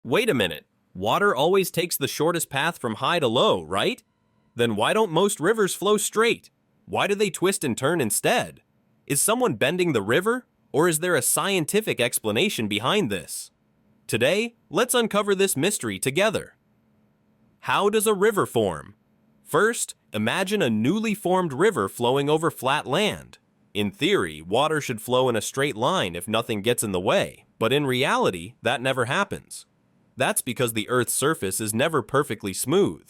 Wait a minute. Water always takes the shortest path from high to low, right? Then why don't most rivers flow straight? Why do they twist and turn instead? Is someone bending the river, or is there a scientific explanation behind this? Today, let's uncover this mystery together. How does a river form? First, imagine a newly formed river flowing over flat land. In theory, water should flow in a straight line if nothing gets in the way, but in reality, that never happens. That's because the Earth's surface is never perfectly smooth.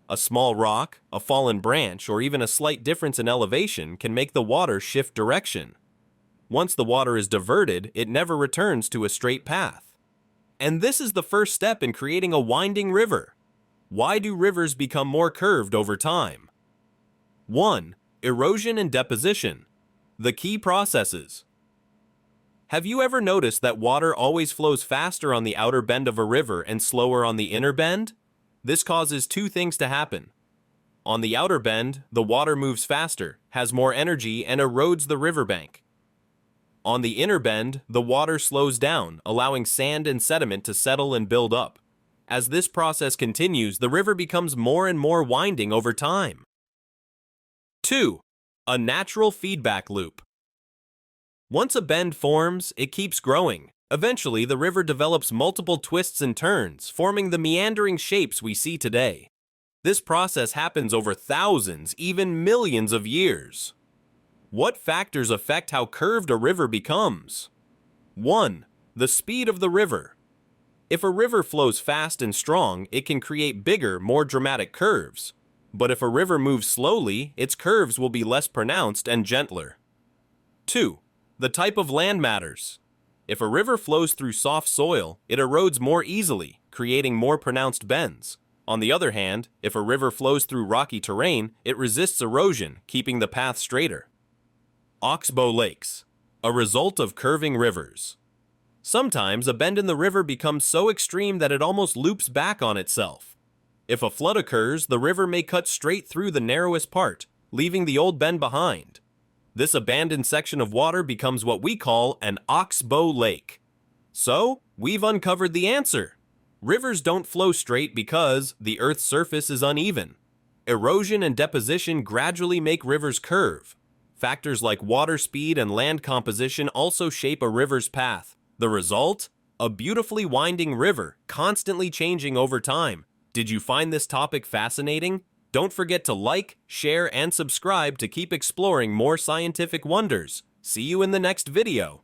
A small rock, a fallen branch, or even a slight difference in elevation can make the water shift direction. Once the water is diverted, it never returns to a straight path. And this is the first step in creating a winding river. Why do rivers become more curved over time? 1. Erosion and deposition. The key processes. Have you ever noticed that water always flows faster on the outer bend of a river and slower on the inner bend? This causes two things to happen. On the outer bend, the water moves faster, has more energy, and erodes the riverbank. On the inner bend, the water slows down, allowing sand and sediment to settle and build up. As this process continues, the river becomes more and more winding over time. 2. A natural feedback loop. Once a bend forms, it keeps growing. Eventually, the river develops multiple twists and turns, forming the meandering shapes we see today. This process happens over thousands, even millions of years. What factors affect how curved a river becomes? 1. The speed of the river. If a river flows fast and strong, it can create bigger, more dramatic curves. But if a river moves slowly, its curves will be less pronounced and gentler. 2. The type of land matters. If a river flows through soft soil, it erodes more easily, creating more pronounced bends. On the other hand, if a river flows through rocky terrain, it resists erosion, keeping the path straighter. Oxbow lakes, a result of curving rivers. Sometimes a bend in the river becomes so extreme that it almost loops back on itself. If a flood occurs, the river may cut straight through the narrowest part, leaving the old bend behind. This abandoned section of water becomes what we call an Oxbow lake. So, we've uncovered the answer. Rivers don't flow straight because the Earth's surface is uneven. Erosion and deposition gradually make rivers curve. Factors like water speed and land composition also shape a river's path. The result? A beautifully winding river, constantly changing over time. Did you find this topic fascinating? Don't forget to like, share, and subscribe to keep exploring more scientific wonders. See you in the next video.